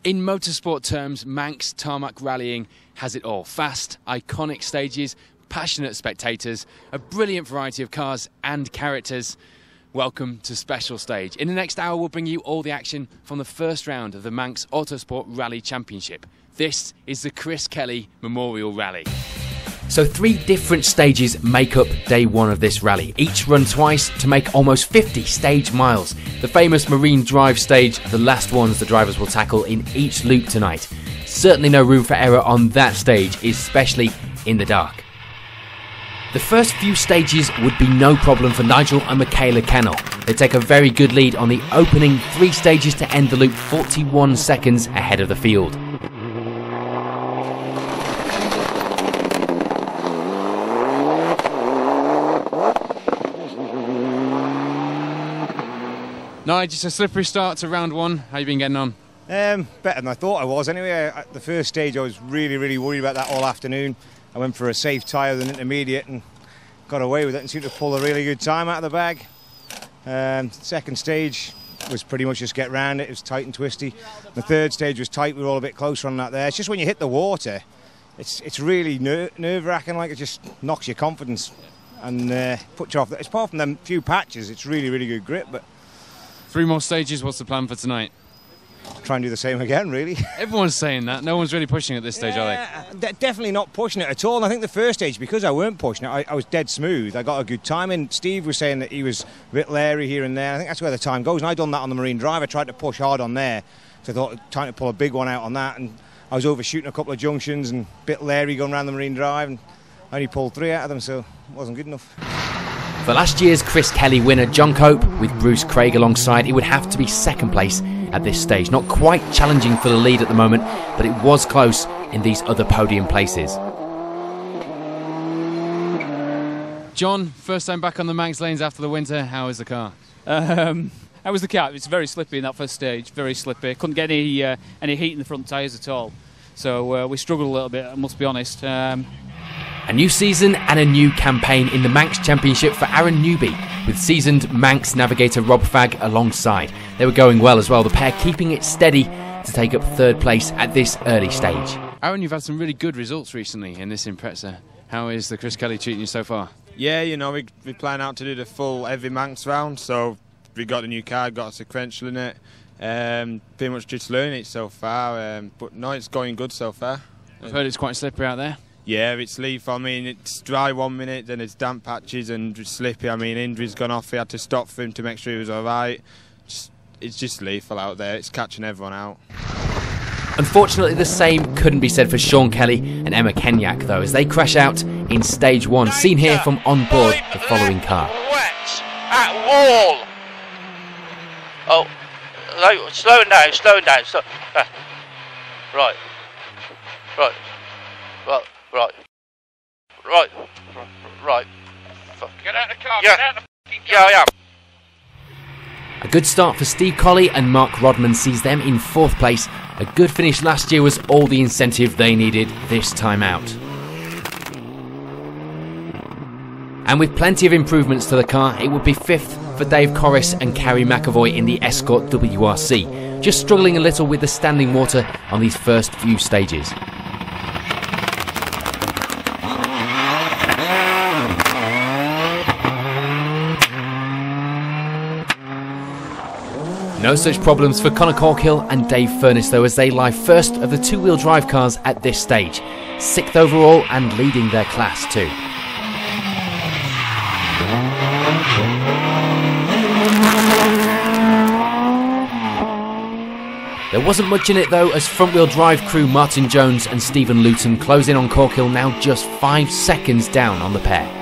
In motorsport terms, Manx tarmac rallying has it all. Fast, iconic stages, passionate spectators, a brilliant variety of cars and characters. Welcome to Special Stage. In the next hour, we'll bring you all the action from the first round of the Manx Autosport Rally Championship. This is the Chris Kelly Memorial Rally. So 3 different stages make up day 1 of this rally, each run twice to make almost 50 stage miles. The famous Marine Drive stage, the last ones the drivers will tackle in each loop tonight. Certainly no room for error on that stage, especially in the dark. The first few stages would be no problem for Nigel and Michaela Kennel. They take a very good lead on the opening 3 stages to end the loop 41 seconds ahead of the field. Nigel, just a slippery start to round 1. How you been getting on? Better than I thought I was anyway. At the first stage I was really worried about that all afternoon. I went for a safe tyre with an intermediate and got away with it and seemed to pull a really good time out of the bag. Second stage was pretty much just get round it. It was tight and twisty. The third stage was tight. We were all a bit closer on that there. It's just when you hit the water, it's really nerve-wracking. Like, it just knocks your confidence and puts you off. Apart from them few patches, it's really good grip. But 3 more stages. What's the plan for tonight? Try and do the same again, really. Everyone's saying that. No one's really pushing at this stage, are they? Definitely not pushing it at all. And I think the first stage, because I weren't pushing it, I was dead smooth. I got a good time. And Steve was saying that he was a bit leery here and there. I think that's where the time goes. And I done that on the Marine Drive. I tried to push hard on there. So I thought, time to pull a big one out on that. And I was overshooting a couple of junctions and a bit leery going around the Marine Drive. And I only pulled 3 out of them, so it wasn't good enough. For last year's Chris Kelly winner John Cope, with Bruce Craig alongside, it would have to be second place at this stage. Not quite challenging for the lead at the moment, but it was close in these other podium places. John, first time back on the Manx lanes after the winter. How is the car? How was the car? It's very slippy in that first stage, very slippy. Couldn't get any heat in the front tyres at all. So we struggled a little bit, I must be honest. A new season and a new campaign in the Manx Championship for Aaron Newby, with seasoned Manx navigator Rob Fagg alongside. They were going well as well, the pair keeping it steady to take up 3rd place at this early stage. Aaron, you've had some really good results recently in this Impreza. How is the Chris Kelly treating you so far? Yeah, you know, we plan out to do the full every Manx round, so we got a new car, got a sequential in it. Pretty much just learning it so far, but no, it's going good so far. I've heard it's quite slippery out there. Yeah, it's leaf. I mean, it's dry 1 minute, then it's damp patches and just slippy. I mean, Indri's gone off. He had to stop for him to make sure he was all right. It's just lethal out there. It's catching everyone out. Unfortunately, the same couldn't be said for Sean Kelly and Emma Kenyak, though, as they crash out in stage 1. Seen here from on board the following car. Wet at wall. Oh, no, slowing down. Right. Get out of the car, yeah. Get out of the fucking car. Yeah. A good start for Steve Colley and Mark Rodman sees them in 4th place. A good finish last year was all the incentive they needed this time out. And with plenty of improvements to the car, it would be 5th for Dave Corris and Carrie McAvoy in the Escort WRC. Just struggling a little with the standing water on these first few stages. No such problems for Conor Corkhill and Dave Furness, though, as they lie first of the 2-wheel drive cars at this stage. 6th overall and leading their class too. There wasn't much in it though, as front-wheel drive crew Martin Jones and Stephen Luton close in on Corkhill, now just 5 seconds down on the pair.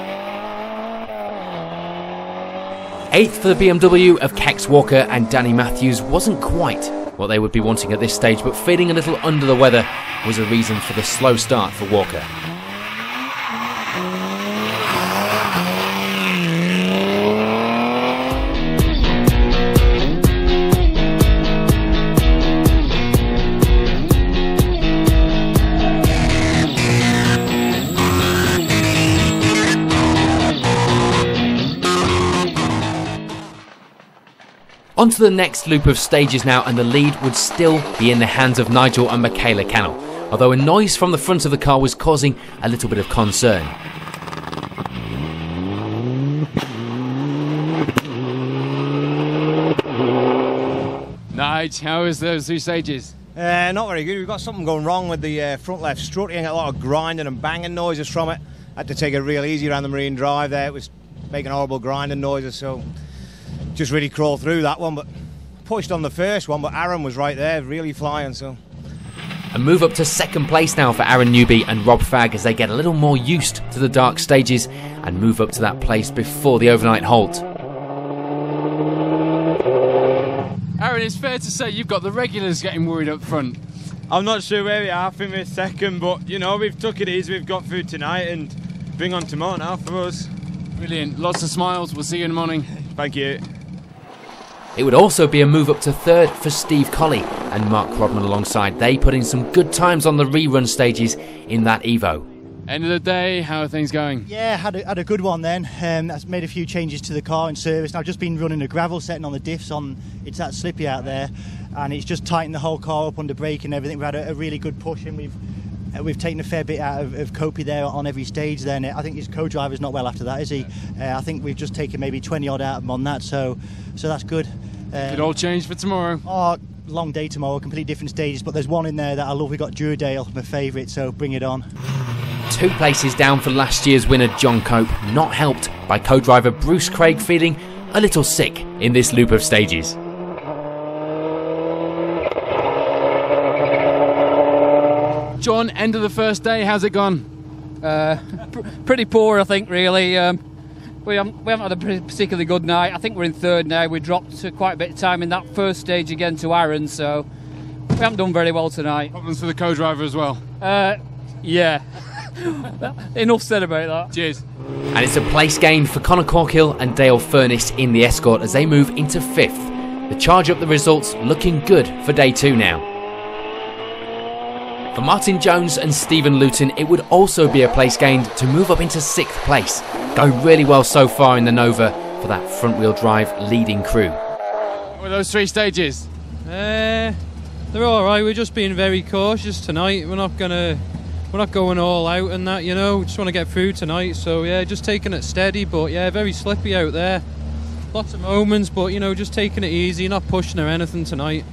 8th for the BMW of Kex Walker and Danny Matthews wasn't quite what they would be wanting at this stage, but feeling a little under the weather was a reason for the slow start for Walker. On to the next loop of stages now, and the lead would still be in the hands of Nigel and Michaela Cannell, although a noise from the front of the car was causing a little bit of concern. Nige, how was those 2 stages? Not very good. We've got something going wrong with the front left strut. Getting a lot of grinding and banging noises from it. Had to take it real easy around the Marine Drive there. It was making horrible grinding noises, so just really crawled through that one, but pushed on the first one, but Aaron was right there, really flying, so. A move up to second place now for Aaron Newby and Rob Fagg as they get a little more used to the dark stages and move up to that place before the overnight halt. Aaron, it's fair to say you've got the regulars getting worried up front. I'm not sure where we are for this second, but you know, we've took it easy, we've got through tonight and bring on tomorrow now for us. Brilliant, lots of smiles, we'll see you in the morning. Thank you. It would also be a move up to third for Steve Colley and Mark Rodman alongside. They put in some good times on the rerun stages in that Evo. End of the day, how are things going? Yeah, had a good one then. That's made a few changes to the car in service. Now, I've just been running a gravel setting on the diffs on. It's that slippy out there, and it's just tightened the whole car up under brake and everything. We had a really good push, and we've taken a fair bit out of Copey there on every stage. Then I think his co-driver's not well after that, is he? I think we've just taken maybe 20 odd out of him on that, so that's good. Could all change for tomorrow. Oh, long day tomorrow, completely different stages, but there's one in there that I love. We got Duradale, my favourite, so bring it on. 2 places down for last year's winner John Cope, not helped by co-driver Bruce Craig feeling a little sick in this loop of stages. John, end of the first day, how's it gone? Pretty poor, I think, really. We haven't had a particularly good night. I think we're in third now. We dropped quite a bit of time in that first stage again to Aaron, so we haven't done very well tonight. Problems for the co-driver as well? Yeah. Enough said about that. Cheers. And it's a place gained for Conor Corkill and Dale Furness in the Escort as they move into 5th. The charge up the results looking good for day 2 now. For Martin Jones and Stephen Luton, it would also be a place gained to move up into 6th place. Going really well so far in the Nova for that front wheel drive leading crew. What were those 3 stages? They're alright, we're just being very cautious tonight. We're not going all out and that, you know. We just want to get through tonight, so yeah, just taking it steady, but yeah, very slippy out there. Lots of moments, but you know, just taking it easy, not pushing or anything tonight.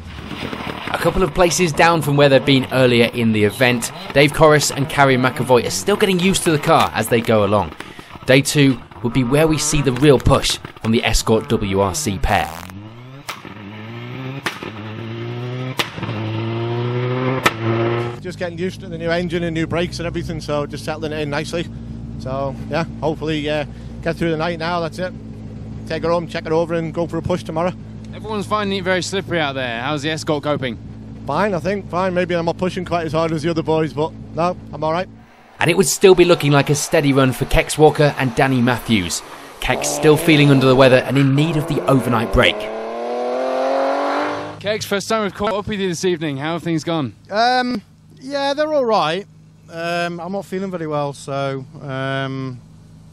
A couple of places down from where they've been earlier in the event. Dave Corris and Carrie McAvoy are still getting used to the car as they go along. Day 2 will be where we see the real push from the Escort WRC pair. Just getting used to the new engine and new brakes and everything, so just settling it in nicely. So yeah, hopefully get through the night now, that's it. Take it home, check it over and go for a push tomorrow. Everyone's finding it very slippery out there. How's the Escort coping? Fine, I think, fine. Maybe I'm not pushing quite as hard as the other boys, but no, I'm alright. And it would still be looking like a steady run for Kex Walker and Danny Matthews. Kex still feeling under the weather and in need of the overnight break. Kex, first time we've caught up with you this evening. How have things gone? Yeah, they're all right. I'm not feeling very well, so I'm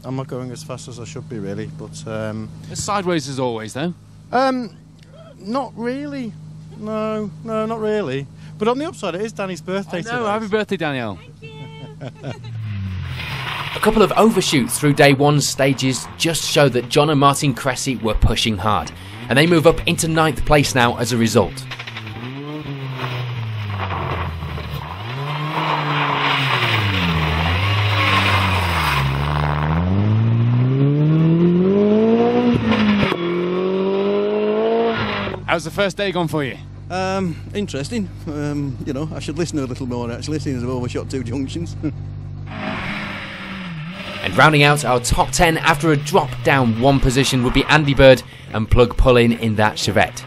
not going as fast as I should be, really. But It's sideways as always, though. not really. No, not really. But on the upside, it is Danny's birthday today. Happy birthday, Danielle. A couple of overshoots through day 1's stages just show that John and Martin Cressy were pushing hard, and they move up into 9th place now as a result. How's the first day gone for you? Interesting. You know, I should listen a little more, actually, since I've overshot 2 junctions. And rounding out our top 10 after a drop down 1 position would be Andy Bird and Plug Pullin in that Chevette.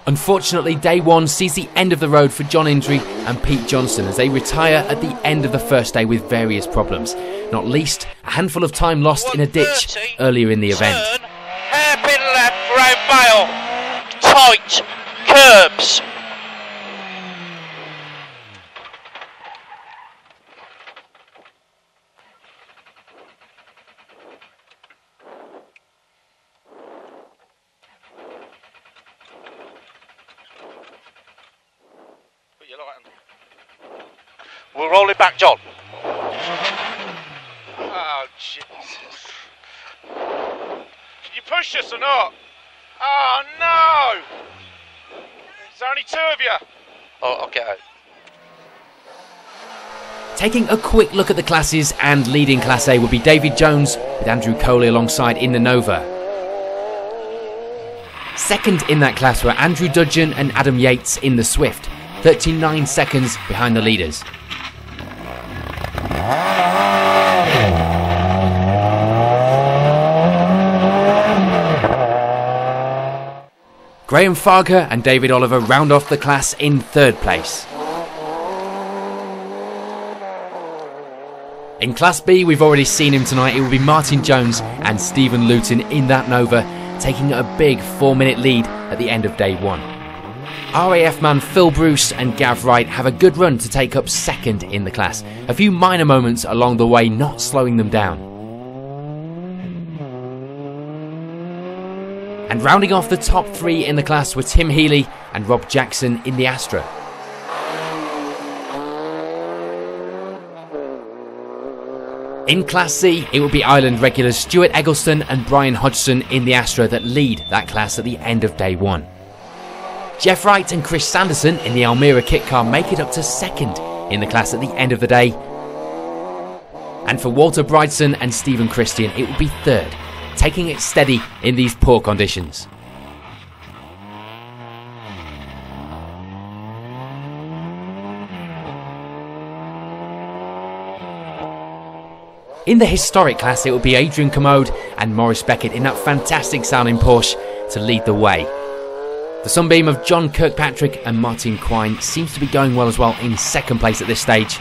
Unfortunately, day 1 sees the end of the road for John Indry and Pete Johnson as they retire at the end of the first day with various problems. Not least, a handful of time lost in a ditch earlier in the event. Turn, hairpin left, round mile, tight, curbs. We'll roll it back, John. Oh, Jesus. Can you push us or not? Oh, no! There's only 2 of you. Oh, I'll get out. Taking a quick look at the classes, and leading Class A would be David Jones with Andrew Coley alongside in the Nova. Second in that class were Andrew Dudgeon and Adam Yates in the Swift, 39 seconds behind the leaders. Graham Farker and David Oliver round off the class in 3rd place. In Class B, we've already seen him tonight. It will be Martin Jones and Stephen Luton in that Nova, taking a big 4-minute lead at the end of day 1. RAF man Phil Bruce and Gav Wright have a good run to take up 2nd in the class. A few minor moments along the way not slowing them down. And rounding off the top 3 in the class were Tim Healy and Rob Jackson in the Astra. In Class C, it will be Island regulars Stuart Eggleston and Brian Hodgson in the Astra that lead that class at the end of day 1. Jeff Wright and Chris Sanderson in the Almira kit car make it up to 2nd in the class at the end of the day. And for Walter Bridson and Stephen Christian, it will be 3rd, taking it steady in these poor conditions. In the historic class, it will be Adrian Commode and Maurice Beckett in that fantastic sounding Porsche to lead the way. The sunbeam of John Kirkpatrick and Martin Quine seems to be going well as well in 2nd place at this stage.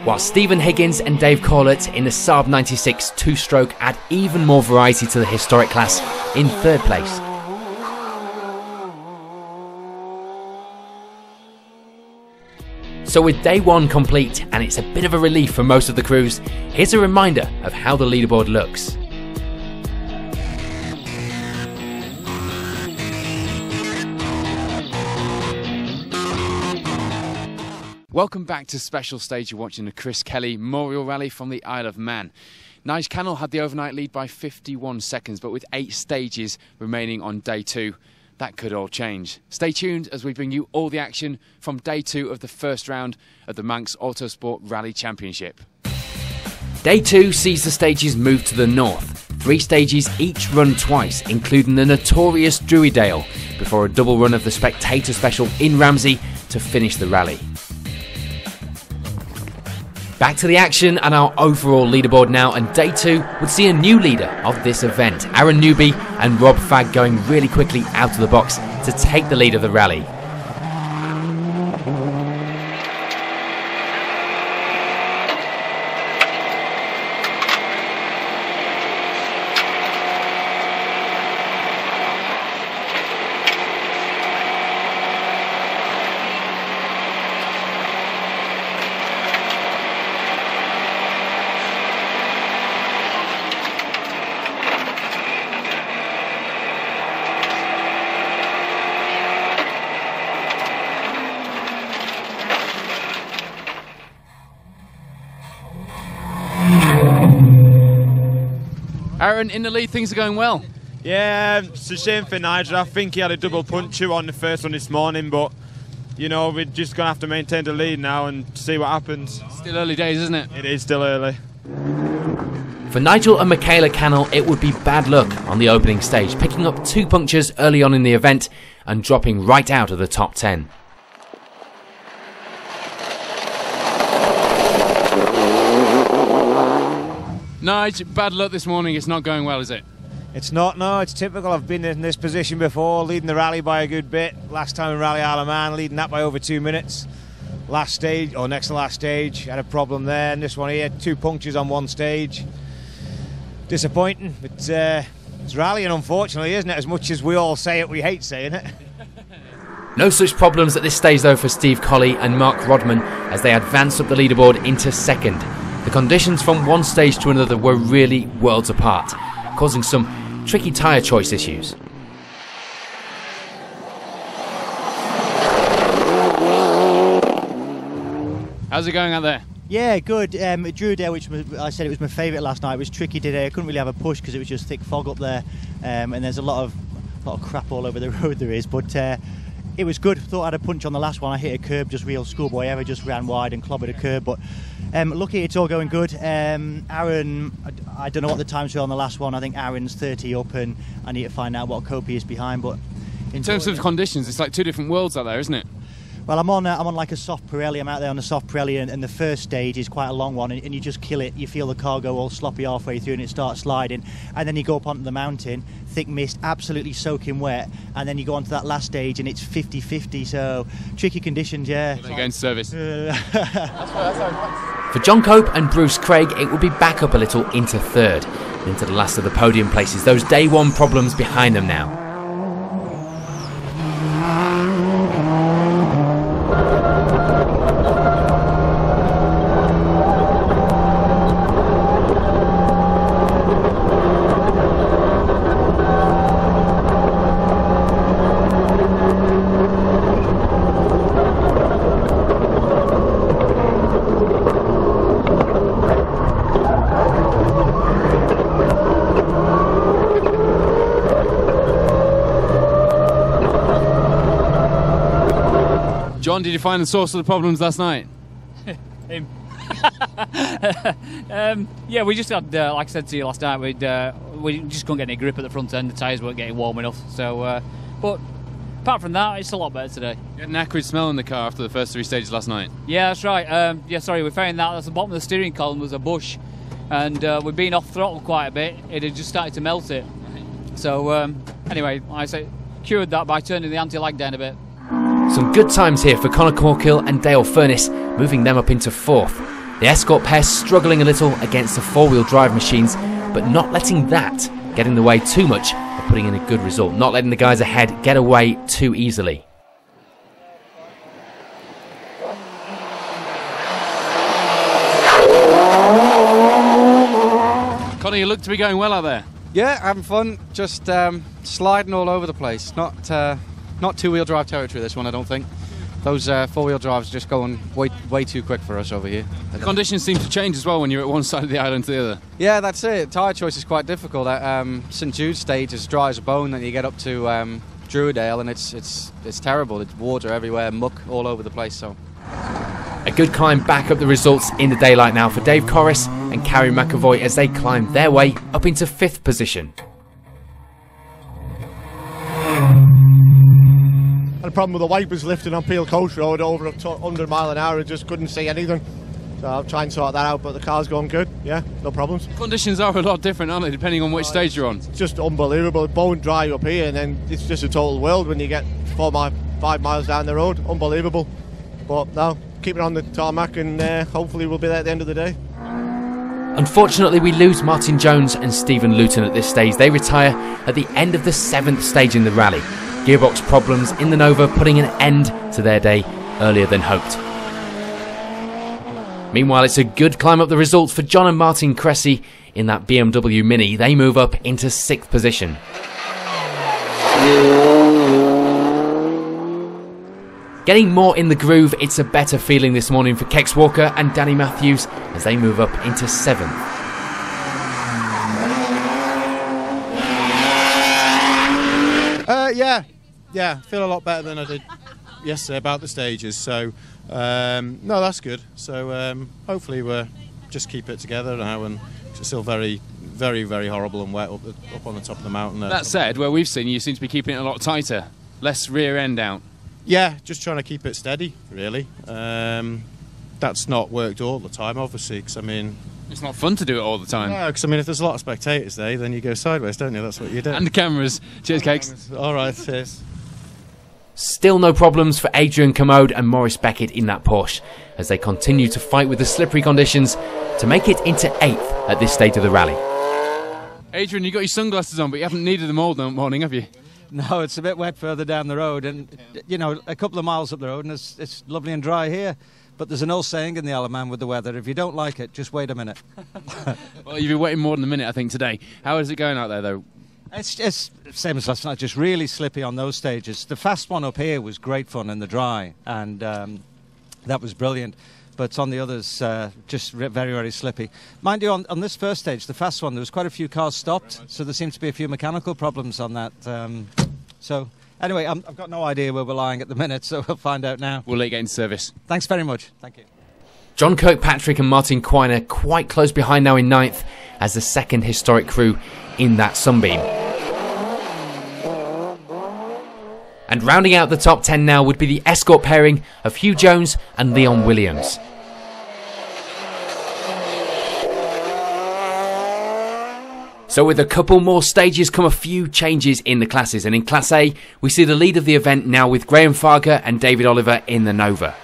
While Stephen Higgins and Dave Corlett in the Saab 96 2-stroke add even more variety to the historic class in 3rd place. So with day 1 complete, and it's a bit of a relief for most of the crews, here's a reminder of how the leaderboard looks. Welcome back to Special Stage. You're watching the Chris Kelly Memorial Rally from the Isle of Man. Nige Cannell had the overnight lead by 51 seconds, but with 8 stages remaining on day 2, that could all change. Stay tuned as we bring you all the action from day 2 of the first round of the Manx Autosport Rally Championship. Day 2 sees the stages move to the north. 3 stages each run twice, including the notorious Druidale, before a double run of the Spectator Special in Ramsey to finish the rally. Back to the action and our overall leaderboard now, and day 2 would see a new leader of this event, Aaron Newby and Rob Fagg going really quickly out of the box to take the lead of the rally. Aaron, in the lead, things are going well. Yeah, it's a shame for Nigel. I think he had a double puncture on the first one this morning, but you know, we're just going to have to maintain the lead now and see what happens. Still early days, isn't it? It is still early. For Nigel and Michaela Cannell, it would be bad luck on the opening stage, picking up 2 punctures early on in the event and dropping right out of the top 10. Nige, bad luck this morning. It's not going well, is it? It's not, no, it's typical. I've been in this position before, leading the rally by a good bit. Last time in Rally Isle of Man, leading that by over 2 minutes. Last stage, or next to last stage, had a problem there. And this one here, 2 punctures on 1 stage. Disappointing, but it's rallying, unfortunately, isn't it? As much as we all say it, we hate saying it. No such problems at this stage, though, for Steve Colley and Mark Rodman as they advance up the leaderboard into 2nd. The conditions from one stage to another were really worlds apart, causing some tricky tyre choice issues. How's it going out there? Yeah, good. Druidale, which I said it was my favourite last night, was tricky today. I couldn't really have a push because it was just thick fog up there, and there's a lot of crap all over the road there is. But it was good. Thought I had a punch on the last one. I hit a curb, just real schoolboy ever, just ran wide and clobbered a curb. But lucky it's all going good. Aaron, I don't know what the times were on the last one. I think Aaron's 30 up, and I need to find out what Kopi is behind. But in terms of conditions, it's like two different worlds out there, isn't it? Well, I'm on like a soft Pirelli. I'm out there on a soft Pirelli, and the first stage is quite a long one, and you just kill it. You feel the car go all sloppy halfway through, and it starts sliding. And then you go up onto the mountain, thick mist, absolutely soaking wet, and then you go onto that last stage, and it's 50-50. So tricky conditions, yeah. They're going to service. For John Cope and Bruce Craig, it will be back up a little into third, into the last of the podium places. Those day one problems behind them now. John, did you find the source of the problems last night? Him. Yeah, we just had, like I said to you last night, we just couldn't get any grip at the front end. The tyres weren't getting warm enough. So, but apart from that, it's a lot better today. You had an acrid smell in the car after the first three stages last night. Yeah, that's right. Yeah, sorry, we found that at the bottom of the steering column was a bush, and we'd been off throttle quite a bit. It had just started to melt it. So anyway, I say cured that by turning the anti-lag down a bit. Some good times here for Conor Corkill and Dale Furness, moving them up into fourth. The Escort pair struggling a little against the four-wheel drive machines, but not letting that get in the way too much of putting in a good result, not letting the guys ahead get away too easily. Conor, you look to be going well out there. Yeah, having fun, just sliding all over the place. Not two-wheel drive territory, this one, I don't think. Those four-wheel drives are just going way too quick for us over here. The conditions seem to change as well when you're at one side of the island to the other. Yeah, that's it. Tyre choice is quite difficult. St Jude's stage is dry as a bone, then you get up to Druidale, and it's terrible. It's water everywhere, muck all over the place. So a good climb back up the results in the daylight now for Dave Corris and Carrie McAvoy as they climb their way up into fifth position. Had a problem with the wipers lifting on Peel Coast Road over 100 mile an hour and just couldn't see anything. So I'll try and sort that out, but the car's going good, yeah, no problems. Conditions are a lot different, aren't they, depending on which stage you're on? It's just unbelievable, bone dry up here, and then it's just a total world when you get 5 miles down the road, unbelievable. But no, keep it on the tarmac and hopefully we'll be there at the end of the day. Unfortunately, we lose Martin Jones and Stephen Luton at this stage. They retire at the end of the 7th stage in the rally. Gearbox problems in the Nova putting an end to their day earlier than hoped. Meanwhile, it's a good climb up the results for John and Martin Cressy in that BMW Mini. They move up into 6th position. Getting more in the groove, it's a better feeling this morning for Kex Walker and Danny Matthews as they move up into 7th. Yeah, feel a lot better than I did yesterday about the stages. So, no, that's good. So, hopefully we'll just keep it together now, and it's still very, very, very horrible and wet up on the top of the mountain. That said, where we've seen you seem to be keeping it a lot tighter, less rear end out. Yeah, just trying to keep it steady, really. That's not worked all the time, obviously, because I mean, it's not fun to do it all the time. No, because I mean, if there's a lot of spectators there, then you go sideways, don't you? That's what you do. And the cameras. Cheers, Kex. All right, cheers. Still no problems for Adrian Commode and Maurice Beckett in that Porsche as they continue to fight with the slippery conditions to make it into 8th at this stage of the rally. Adrian, you got your sunglasses on, but you haven't needed them all that morning, have you? No, it's a bit wet further down the road, and you know, a couple of miles up the road, and it's lovely and dry here. But there's an old saying in the Isle of Man with the weather: if you don't like it, just wait a minute. Well, you've been waiting more than a minute, I think, today. How is it going out there, though? It's same as last night, just really slippy on those stages. The fast one up here was great fun in the dry, and that was brilliant. But on the others, just very, very slippy. Mind you, on this first stage, the fast one, there was quite a few cars stopped, so there seems to be a few mechanical problems on that. So anyway, I've got no idea where we're lying at the minute, so we'll find out now. We'll let you get into service. Thanks very much. Thank you. John Kirkpatrick and Martin Quiner quite close behind now in 9th as the second historic crew in that Sunbeam. And rounding out the top 10 now would be the escort pairing of Hugh Jones and Leon Williams. So with a couple more stages come a few changes in the classes, and in Class A we see the lead of the event now with Graham Farger and David Oliver in the Nova.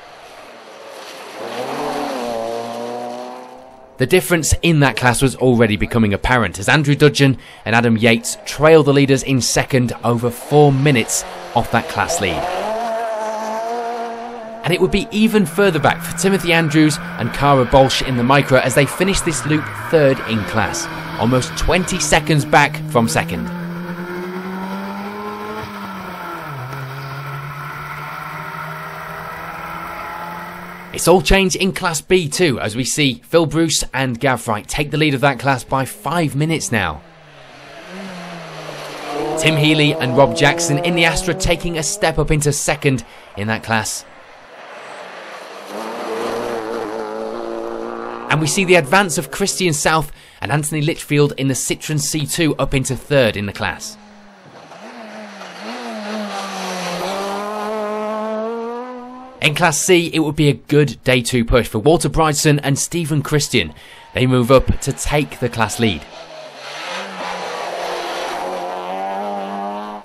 The difference in that class was already becoming apparent as Andrew Dudgeon and Adam Yates trail the leaders in second over 4 minutes off that class lead. And it would be even further back for Timothy Andrews and Cara Bolsch in the Micra as they finished this loop third in class, almost 20 seconds back from second. It's all changed in Class B too, as we see Phil Bruce and Gav Wright take the lead of that class by 5 minutes now. Tim Healy and Rob Jackson in the Astra taking a step up into second in that class. And we see the advance of Christian South and Anthony Litchfield in the Citroen C2 up into third in the class. In Class C, it would be a good Day 2 push for Walter Bridson and Stephen Christian. They move up to take the class lead.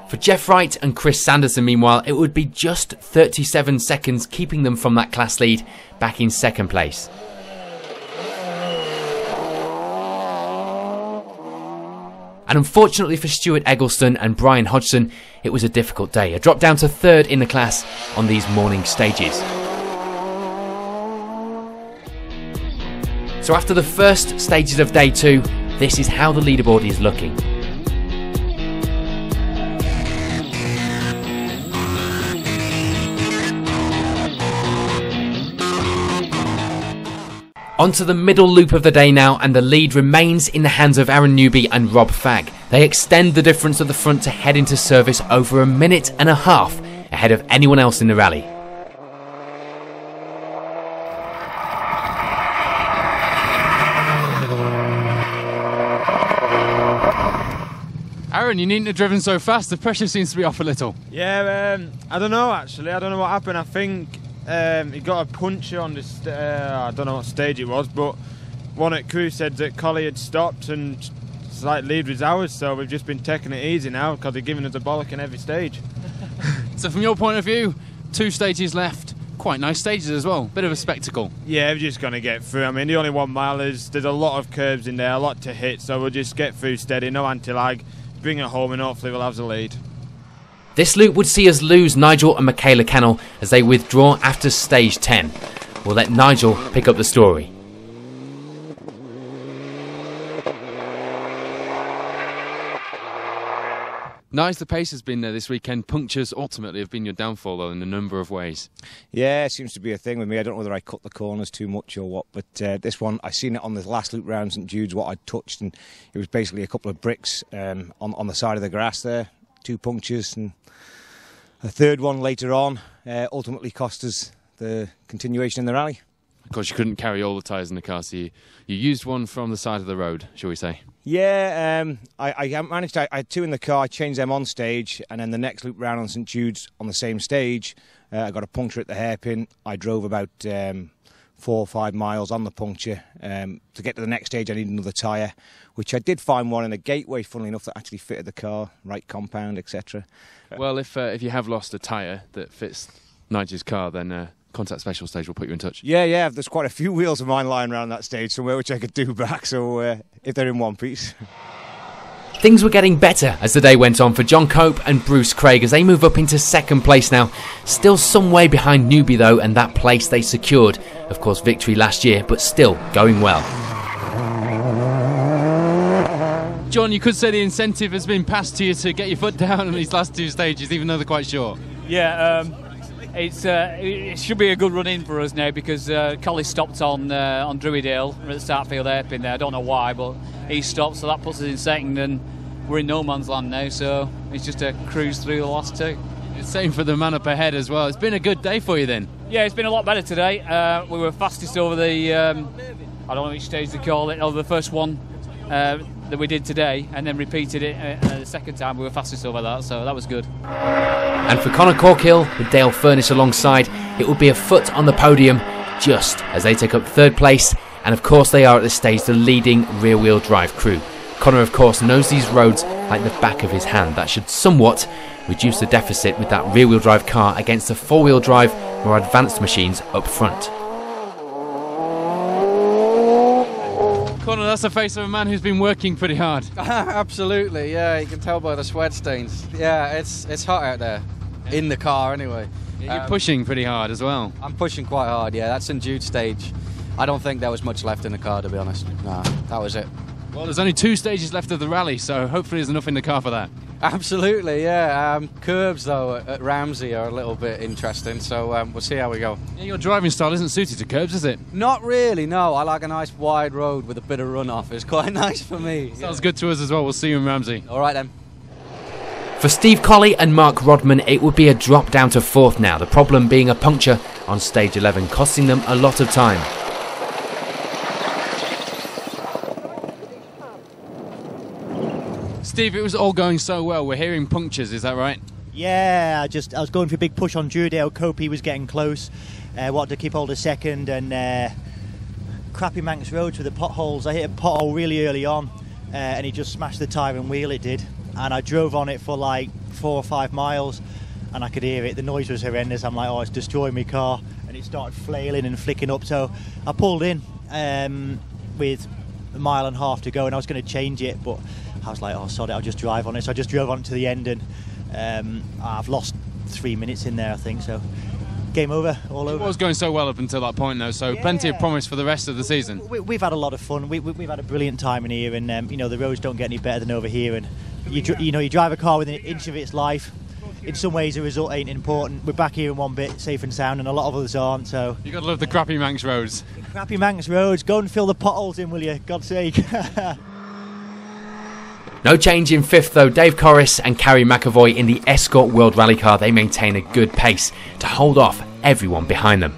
For Jeff Wright and Chris Sanderson, meanwhile, it would be just 37 seconds keeping them from that class lead back in second place. And unfortunately for Stuart Eggleston and Brian Hodgson, it was a difficult day. A drop down to third in the class on these morning stages. So after the first stages of Day 2, this is how the leaderboard is looking. Onto the middle loop of the day now, and the lead remains in the hands of Aaron Newby and Rob Fagg. They extend the difference at the front to head into service over 1.5 minutes ahead of anyone else in the rally. Aaron, you needn't have driven so fast. The pressure seems to be off a little. Yeah, I don't know actually. I don't know what happened. I think he got a puncture on this. I don't know what stage it was, but one at crew said that Collie had stopped and slight lead was ours. So we've just been taking it easy now because they're giving us a bollock in every stage. So from your point of view, 2 stages left. Quite nice stages as well. Bit of a spectacle. Yeah, we're just going to get through. I mean, the only 1 mile there's a lot of curves in there, a lot to hit. So we'll just get through steady, no anti-lag, bring it home, and hopefully we'll have the lead. This loop would see us lose Nigel and Michaela Cannell as they withdraw after stage 10. We'll let Nigel pick up the story. Nice, the pace has been there this weekend. Punctures ultimately have been your downfall, though, in a number of ways. Yeah, it seems to be a thing with me. I don't know whether I cut the corners too much or what, but this one, I seen it on the last loop round St Jude's, what I'd touched, and it was basically a couple of bricks on the side of the grass there, 2 punctures, and a third one later on ultimately cost us the continuation in the rally. Of course, you couldn't carry all the tyres in the car, so you used one from the side of the road, shall we say? Yeah, I managed to, I had 2 in the car, I changed them on stage, and then the next loop round on St Jude's on the same stage, I got a puncture at the hairpin. I drove about 4 or 5 miles on the puncture. To get to the next stage I needed another tyre, which I did find one in a gateway, funnily enough, that actually fitted the car, right compound, etc. Well, if you have lost a tyre that fits Nigel's car, then Contact Special Stage will put you in touch. Yeah, there's quite a few wheels of mine lying around that stage somewhere which I could do back, so if they're in one piece. Things were getting better as the day went on for John Cope and Bruce Craig as they move up into second place now. Still some way behind Newbie though, and that place they secured. Of course, victory last year, but still going well. John, you could say the incentive has been passed to you to get your foot down on these last two stages, even though they're quite short. Yeah, it should be a good run in for us now because Collie stopped on Druidale at the start field hairpin there. I don't know why, but he stopped, so that puts us in second, and we're in no man's land now. So it's just a cruise through the last two. Same for the man up ahead as well. It's been a good day for you then. Yeah, it's been a lot better today. We were fastest over the I don't know which stage to call it, over the first one that we did today, and then repeated it the second time. We were fastest over that, so that was good. And for Conor Corkill, with Dale Furness alongside, it will be a foot on the podium just as they take up third place, and of course they are at this stage the leading rear-wheel drive crew. Conor of course knows these roads like the back of his hand. That should somewhat reduce the deficit with that rear-wheel drive car against the four-wheel drive more advanced machines up front. Conor, that's the face of a man who's been working pretty hard. Absolutely, yeah, you can tell by the sweat stains. Yeah, it's hot out there, in the car anyway. Yeah, you're pushing pretty hard as well. I'm pushing quite hard, yeah, that's St Jude stage. I don't think there was much left in the car, to be honest. No, that was it. Well, there's only 2 stages left of the rally, so hopefully there's enough in the car for that. Absolutely, yeah. Curbs, though, at Ramsey are a little bit interesting, so we'll see how we go. Yeah, your driving style isn't suited to curbs, is it? Not really, no. I like a nice wide road with a bit of runoff. It's quite nice for me. Sounds good to us as well. We'll see you in Ramsey. All right, then. For Steve Colley and Mark Rodman, it would be a drop down to 4th now, the problem being a puncture on stage 11, costing them a lot of time. Steve, it was all going so well. We're hearing punctures, is that right? Yeah, I was going for a big push on Druidale. Copey was getting close. Wanted to keep hold of second, and crappy Manx roads with the potholes. I hit a pothole really early on, and he just smashed the tyre and wheel, it did. And I drove on it for like 4 or 5 miles, and I could hear it. The noise was horrendous. I'm like, oh, it's destroying my car. And it started flailing and flicking up. So I pulled in with a mile and a half to go, and I was going to change it, but I was like, oh, sod it, I'll just drive on it. So I just drove on it to the end, and I've lost 3 minutes in there, I think. So game over, all over. It was going so well up until that point, though, so yeah. Plenty of promise for the rest of the season. We've had a lot of fun. We've had a brilliant time in here, and you know, the roads don't get any better than over here. And you drive a car within an inch of its life. In some ways, the result ain't important. We're back here in one bit, safe and sound, and a lot of others aren't. So you got to love the crappy Manx roads. Crappy Manx roads. Go and fill the potholes in, will you? God's sake. No change in 5th though. Dave Corris and Carrie McAvoy in the Escort World Rally car. They maintain a good pace to hold off everyone behind them.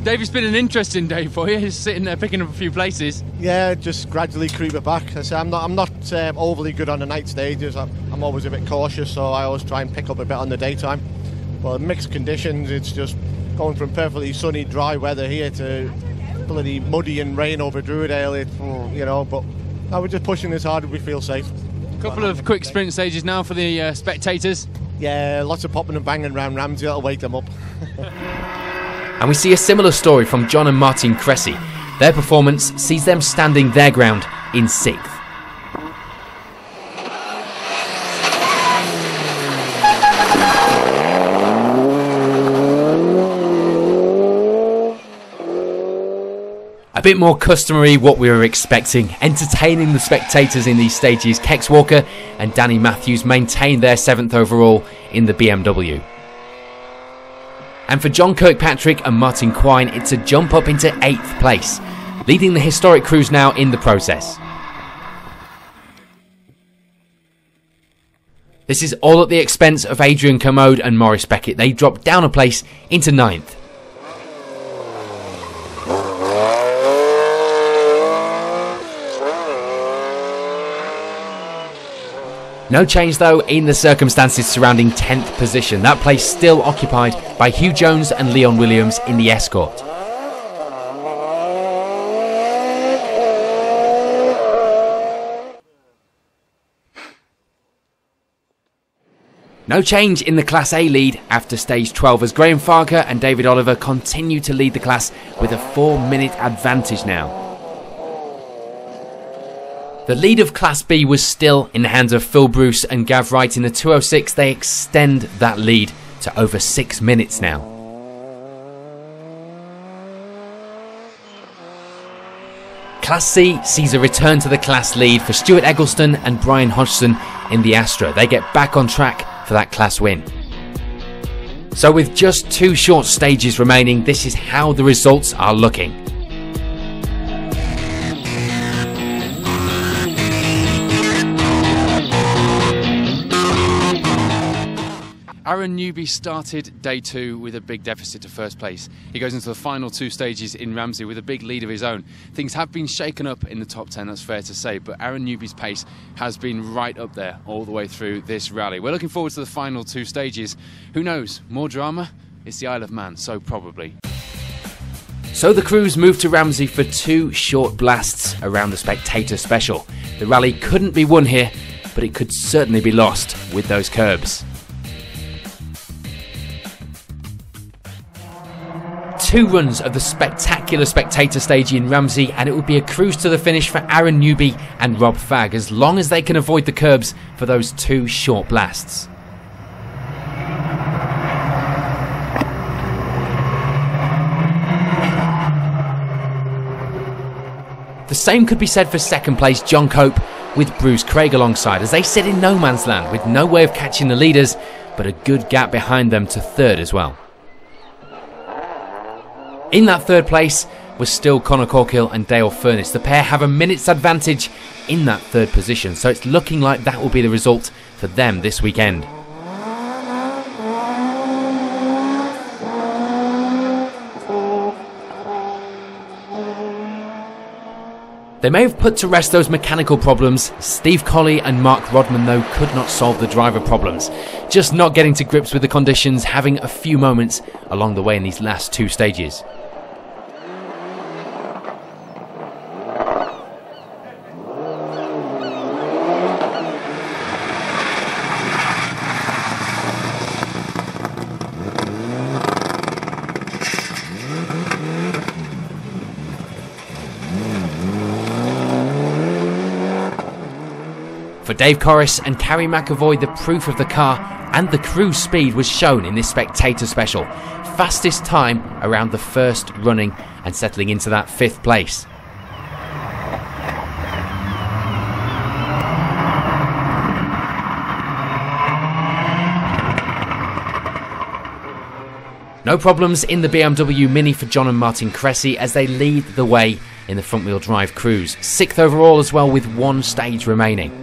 Dave, it's been an interesting day for you. Just sitting there picking up a few places. Yeah, just gradually creep it back. I'm not overly good on the night stages. I'm always a bit cautious, so I always try and pick up a bit on the daytime. Well, mixed conditions, it's just going from perfectly sunny, dry weather here to bloody muddy and rain over Druidale. But no, we're just pushing as hard as we feel safe. A couple of quick sprint stages now for the spectators. Yeah, lots of popping and banging around Ramsey. That'll wake them up. And we see a similar story from John and Martin Cressy. Their performance sees them standing their ground in 6th. A bit more customary, what we were expecting. Entertaining the spectators in these stages, Kex Walker and Danny Matthews maintained their 7th overall in the BMW. And for John Kirkpatrick and Martin Quine, it's a jump up into 8th place, leading the historic crews now in the process. This is all at the expense of Adrian Commode and Maurice Beckett. They dropped down a place into 9th. No change though in the circumstances surrounding 10th position. That place still occupied by Hugh Jones and Leon Williams in the Escort. No change in the Class A lead after stage 12 as Graham Farker and David Oliver continue to lead the class with a 4-minute advantage now. The lead of Class B was still in the hands of Phil Bruce and Gav Wright in the 2:06. They extend that lead to over 6 minutes now. Class C sees a return to the class lead for Stuart Eggleston and Brian Hodgson in the Astra. They get back on track for that class win. So with just 2 short stages remaining, this is how the results are looking. Aaron Newby started day 2 with a big deficit to first place. He goes into the final 2 stages in Ramsey with a big lead of his own. Things have been shaken up in the top 10, that's fair to say, but Aaron Newby's pace has been right up there all the way through this rally. We're looking forward to the final 2 stages. Who knows? More drama? It's the Isle of Man, so probably. So the crews moved to Ramsey for 2 short blasts around the Spectator Special. The rally couldn't be won here, but it could certainly be lost with those curbs. 2 runs of the spectacular Spectator stage in Ramsey, and it would be a cruise to the finish for Aaron Newby and Rob Fagg, as long as they can avoid the curbs for those 2 short blasts. The same could be said for second place John Cope with Bruce Craig alongside, as they sit in no man's land with no way of catching the leaders, but a good gap behind them to third as well. In that third place was still Conor Corkill and Dale Furness. The pair have a minute's advantage in that third position, so it's looking like that will be the result for them this weekend. They may have put to rest those mechanical problems. Steve Colley and Mark Rodman, though, could not solve the driver problems. Just not getting to grips with the conditions, having a few moments along the way in these last 2 stages. For Dave Corris and Carrie McAvoy, the proof of the car and the crew's speed was shown in this Spectator Special. Fastest time around the first running and settling into that 5th place. No problems in the BMW Mini for John and Martin Cressy as they lead the way in the front-wheel drive crews. 6th overall as well, with 1 stage remaining.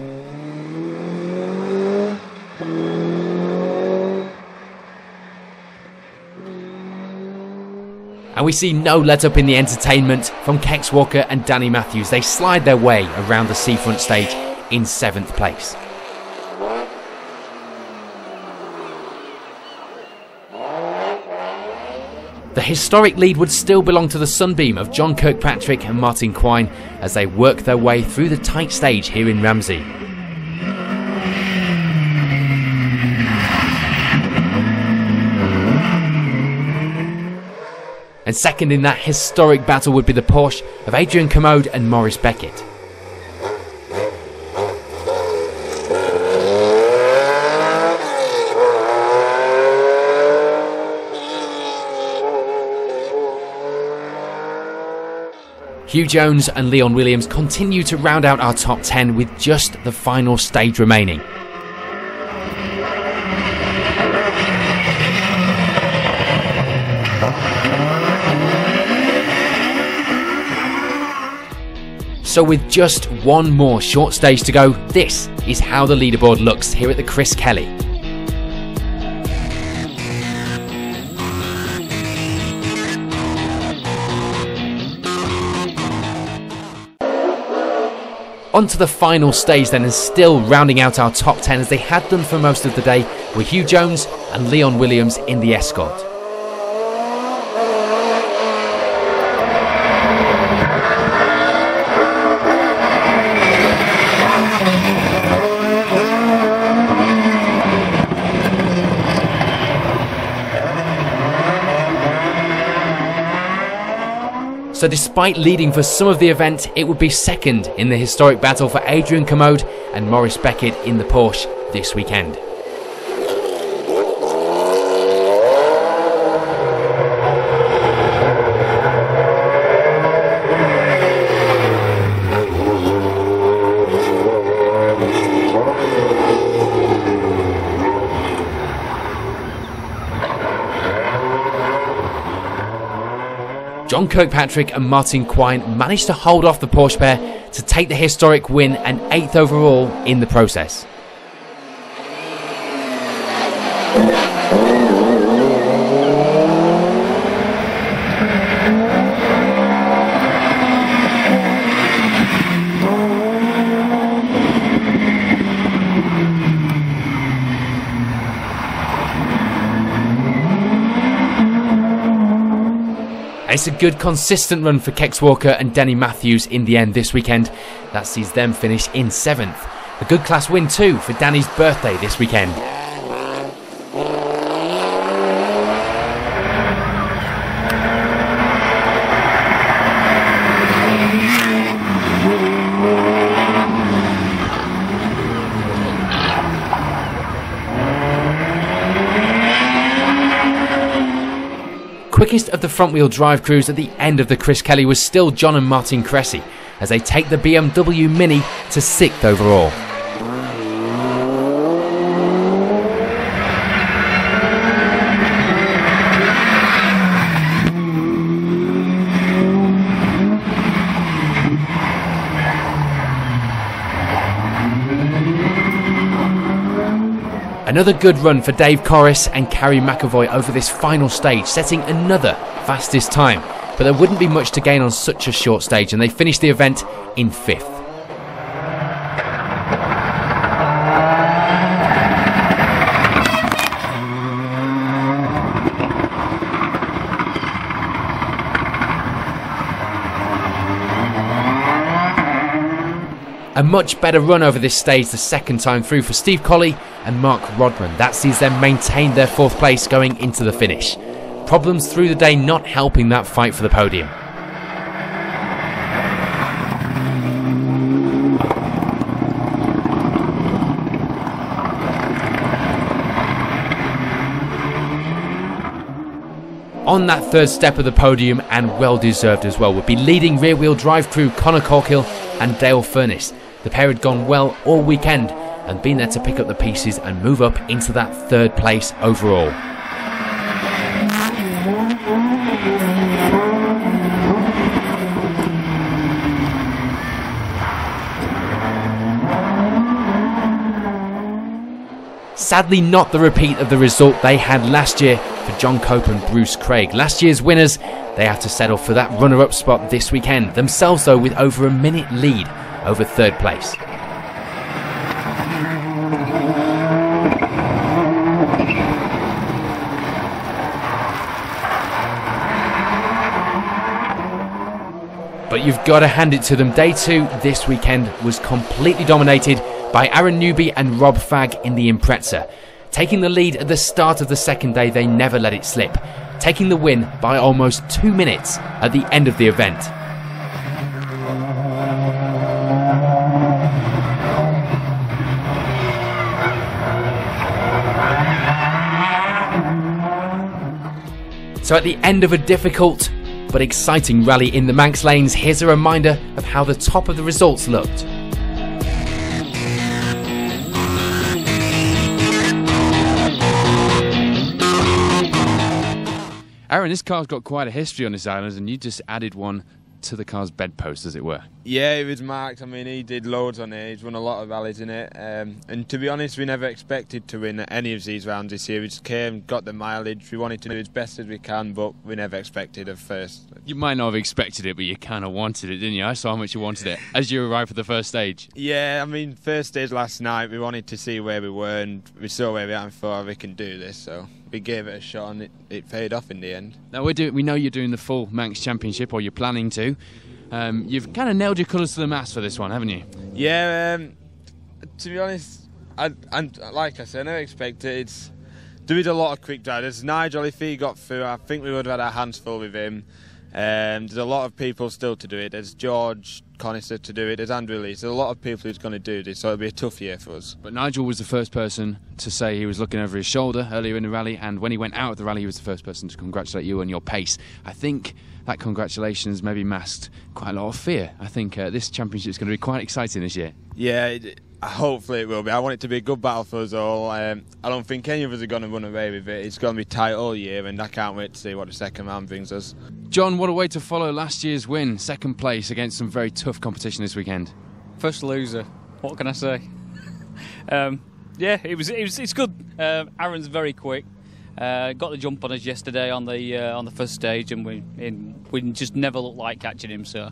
And we see no let-up in the entertainment from Kex Walker and Danny Matthews. They slide their way around the seafront stage in 7th place. The historic lead would still belong to the Sunbeam of John Kirkpatrick and Martin Quine as they work their way through the tight stage here in Ramsey. And second in that historic battle would be the Porsche of Adrian Commode and Maurice Beckett. Hugh Jones and Leon Williams continue to round out our top 10 with just the final stage remaining. So with just 1 more short stage to go, this is how the leaderboard looks here at the Chris Kelly. On to the final stage then, and still rounding out our top 10 as they had done for most of the day, were Hugh Jones and Leon Williams in the Escort. So despite leading for some of the event, it would be second in the historic battle for Adrian Commode and Maurice Beckett in the Porsche this weekend. John Kirkpatrick and Martin Quine managed to hold off the Porsche pair to take the historic win and 8th overall in the process. It's a good consistent run for Kex Walker and Denny Matthews in the end this weekend. That sees them finish in 7th. A good class win too for Danny's birthday this weekend. Quickest of the front-wheel drive crews at the end of the Chris Kelly was still John and Martin Cressy, as they take the BMW Mini to 6th overall. Another good run for Dave Corris and Carrie McAvoy over this final stage, setting another fastest time. But there wouldn't be much to gain on such a short stage, and they finished the event in 5th. A much better run over this stage the second time through for Steve Colley and Mark Rodman. That sees them maintain their 4th place going into the finish. Problems through the day not helping that fight for the podium. On that 3rd step of the podium, and well deserved as well, would be leading rear-wheel drive crew Conor Corkill and Dale Furness. The pair had gone well all weekend and been there to pick up the pieces and move up into that 3rd place overall. Sadly not the repeat of the result they had last year for John Cope and Bruce Craig. Last year's winners, they have to settle for that runner-up spot this weekend, themselves though with over a minute lead over 3rd place. But you've got to hand it to them. Day 2 this weekend was completely dominated by Aaron Newby and Rob Fagg in the Impreza. Taking the lead at the start of the second day, they never let it slip, taking the win by almost 2 minutes at the end of the event. So at the end of a difficult but exciting rally in the Manx lanes, here's a reminder of how the top of the results looked. Aaron, this car's got quite a history on this island, and you just added one to the car's bedpost, as it were. Yeah, it was marked. I mean, he did loads on it. He's won a lot of rallies in it. And to be honest, we never expected to win any of these rounds this year. We just came, got the mileage. We wanted to do as best as we can, but we never expected a first. You might not have expected it, but you kind of wanted it, didn't you? I saw how much you wanted it as you arrived for the first stage. Yeah, I mean, first stage last night, we wanted to see where we were, and we saw where we are and thought, we can do this, so we gave it a shot, and it paid off in the end. Now, we know you're doing the full Manx Championship, or you're planning to. You've kind of nailed your colours to the mast for this one, haven't you? Yeah, to be honest, I like I said, I never expected. There is a lot of quick drivers. Nigel, if he got through, I think we would have had our hands full with him. There's a lot of people still to do it. There's George Conister to do it. There's Andrew Lee. There's a lot of people who's going to do this, so it'll be a tough year for us. But Nigel was the first person to say he was looking over his shoulder earlier in the rally, and when he went out of the rally, he was the first person to congratulate you on your pace. I think that congratulations maybe masked quite a lot of fear. I think this championship is going to be quite exciting this year. Yeah, hopefully it will be. I want it to be a good battle for us all. I don't think any of us are going to run away with it. It's going to be tight all year, and I can't wait to see what the second round brings us. John, what a way to follow last year's win, second place against some very tough competition this weekend. First loser. What can I say? Yeah, it's good. Aaron's very quick. Got the jump on us yesterday on the first stage, and we just never looked like catching him. So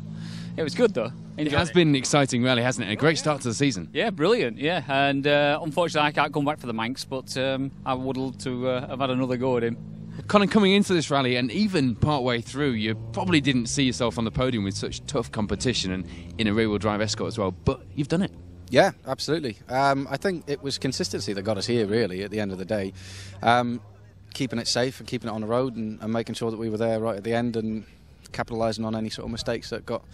it was good though. It has been an exciting rally, hasn't it? A great start to the season. Yeah, brilliant. Yeah, and unfortunately I can't come back for the Manx, but I would love to have had another go at him. Colin, coming into this rally and even part-way through, you probably didn't see yourself on the podium with such tough competition and in a rear-wheel drive Escort as well, but you've done it. Yeah, absolutely. I think it was consistency that got us here, really, at the end of the day. Keeping it safe and keeping it on the road and making sure that we were there right at the end and capitalising on any sort of mistakes that got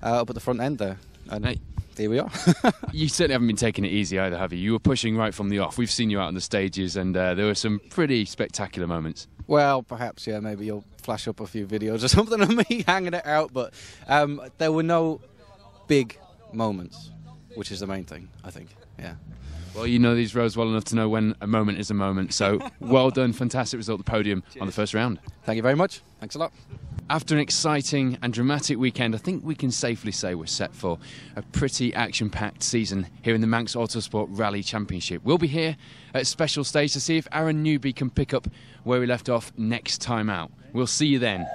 up at the front end there. And hey, here we are. You certainly haven't been taking it easy either, have you? You were pushing right from the off. We've seen you out on the stages, and there were some pretty spectacular moments. Well, perhaps, yeah, maybe you'll flash up a few videos or something of me hanging it out, but there were no big moments, which is the main thing, I think, yeah. Well, you know these roads well enough to know when a moment is a moment, so well done, fantastic result at the podium. Cheers. On the first round. Thank you very much, thanks a lot. After an exciting and dramatic weekend, I think we can safely say we're set for a pretty action-packed season here in the Manx Autosport Rally Championship. We'll be here at Special Stage to see if Aaron Newby can pick up where we left off next time out. We'll see you then.